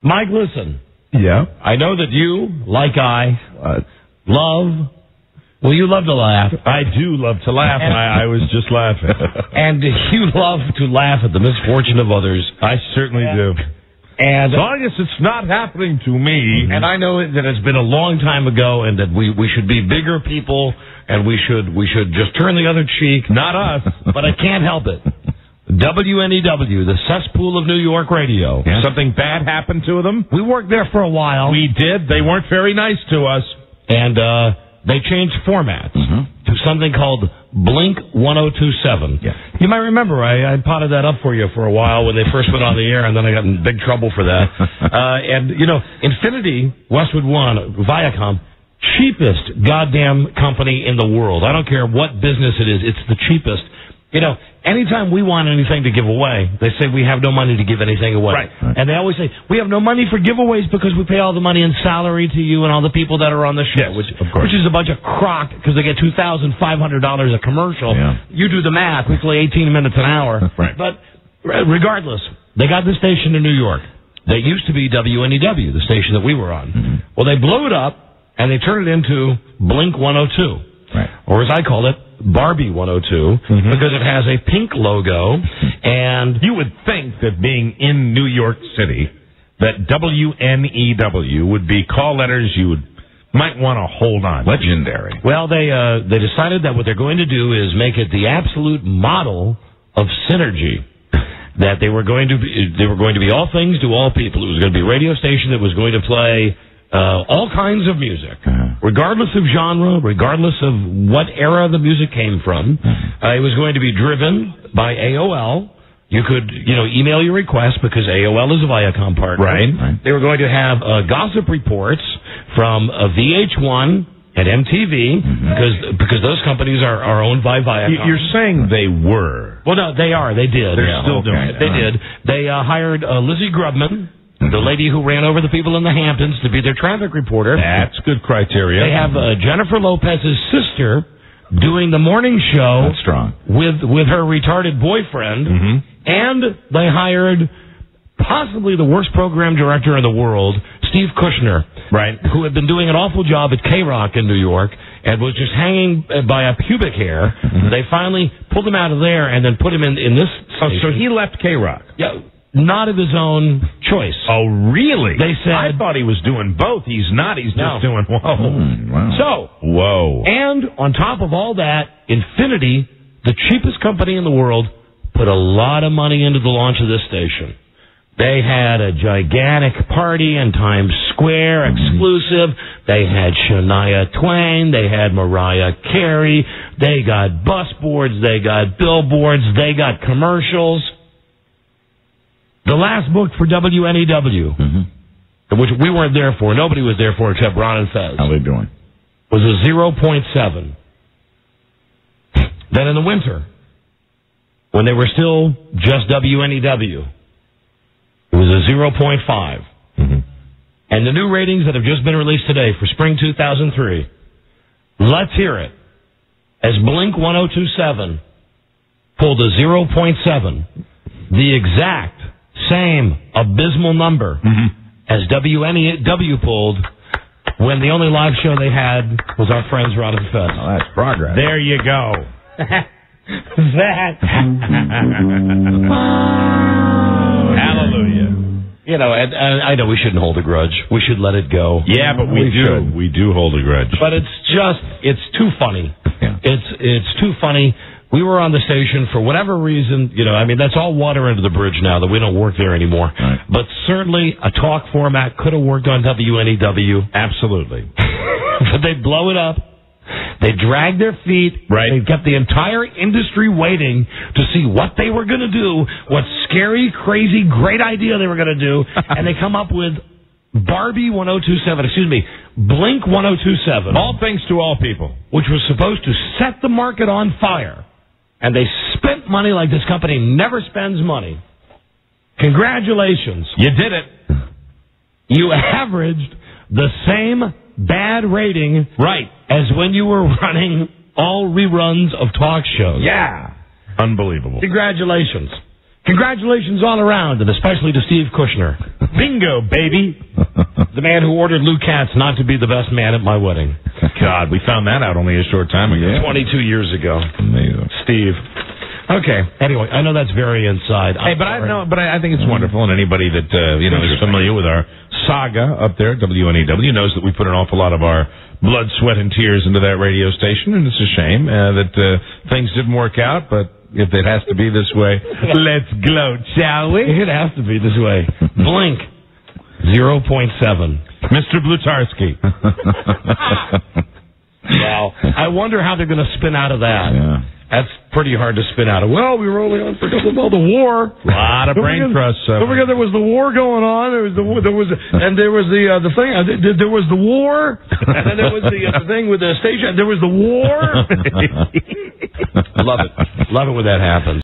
Mike, listen. Yeah? I know that you, like I, love... Well, you love to laugh. I do love to laugh, and I was just laughing. And you love to laugh at the misfortune of others. I certainly do. And as long as it's not happening to me. And I know that it's been a long time ago, and that we should be bigger people, and we should just turn the other cheek. Not us. But I can't help it. WNEW, the cesspool of New York radio. Yes. Something bad happened to them? We worked there for a while. We did. They weren't very nice to us. And they changed formats to something called Blink 1027. Yeah. You might remember I potted that up for you for a while when they first went on the air, and then I got in big trouble for that. And, you know, Infinity, Westwood One, Viacom, cheapest goddamn company in the world. I don't care what business it is. It's the cheapest. You know, anytime we want anything to give away, they say we have no money to give anything away. Right. And they always say, we have no money for giveaways because we pay all the money in salary to you and all the people that are on the show. Yes, which is a bunch of crock because they get $2,500 a commercial. Yeah. You do the math. We play 18 minutes an hour. Right. But regardless, they got the station in New York. That used to be WNEW, the station that we were on. Well, they blew it up and they turned it into Blink 102. Right. Or as I call it, Barbie 102, because it has a pink logo, and you would think that being in New York City, that WNEW would be call letters you might want to hold on. Legendary. Well, they decided that what they're going to do is make it the absolute model of synergy. That they were going to be all things to all people. It was going to be a radio station that was going to play all kinds of music, regardless of genre, regardless of what era the music came from. It was going to be driven by AOL. You could, email your request because AOL is a Viacom partner. Right. They were going to have gossip reports from VH1 and MTV because those companies are owned by Viacom. You're saying they were? Well, no, they are. They did. They're still doing it. They did. They hired Lizzie Grubman, the lady who ran over the people in the Hamptons, to be their traffic reporter. That's good criteria. They have Jennifer Lopez's sister doing the morning show. That's strong. With her retarded boyfriend. And they hired possibly the worst program director in the world, Steve Kushner. Right. Who had been doing an awful job at K-Rock in New York and was just hanging by a pubic hair. They finally pulled him out of there and then put him in this station. So he left K-Rock? Yeah. Not of his own choice. Oh, really? They said... I thought he was doing both. He's not. He's just doing... Whoa. Wow. So... Whoa. And on top of all that, Infinity, the cheapest company in the world, put a lot of money into the launch of this station. They had a gigantic party in Times Square, exclusive. They had Shania Twain. They had Mariah Carey. They got bus boards. They got billboards. They got commercials. The last book for WNEW, which we weren't there for, nobody was there for except Ron and Fez. How are they doing? Was a 0.7. Then in the winter, when they were still just WNEW, it was a 0.5. And the new ratings that have just been released today for spring 2003, let's hear it. As Blink 1027 pulled a 0.7, the exact same abysmal number as WNEW pulled when the only live show they had was our friends Rod and Fez. Oh, that's progress. There you go. Hallelujah. And I know we shouldn't hold a grudge. We should let it go. Yeah, but we do. We do hold a grudge. But it's too funny. Yeah. It's too funny. We were on the station for whatever reason, that's all water under the bridge now that we don't work there anymore. Right. But certainly a talk format could have worked on WNEW. Absolutely. But they blow it up. They dragged their feet. Right. They kept the entire industry waiting to see what they were going to do, what scary, crazy, great idea they were going to do. And they come up with Barbie 1027, Blink 1027. All things to all people. Which was supposed to set the market on fire. And they spent money like this company never spends money. Congratulations. You did it. You averaged the same bad rating as when you were running all reruns of talk shows. Yeah. Unbelievable. Congratulations. Congratulations all around, and especially to Steve Kushner. Bingo, baby. The man who ordered Lou Katz not to be the best man at my wedding. God, we found that out only a short time ago. Yeah. 22 years ago. Amazing. Steve. Okay. Anyway, I know that's very inside. Hey, but I think it's wonderful, and anybody that is familiar with our saga up there at WNEW knows that we put an awful lot of our blood, sweat, and tears into that radio station, and it's a shame that things didn't work out. But if it has to be this way, let's gloat, shall we? It has to be this way. Blink 0.7. Mr. Blutarsky. Wow. I wonder how they're going to spin out of that. Yeah. That's pretty hard to spin out of. Well, we were only on for a couple of months. The war. A lot of brain trust. Don't forget there was the war going on. There was the war, there was the thing. There was the war, and then there was the thing with the station. There was the war. Love it when that happens.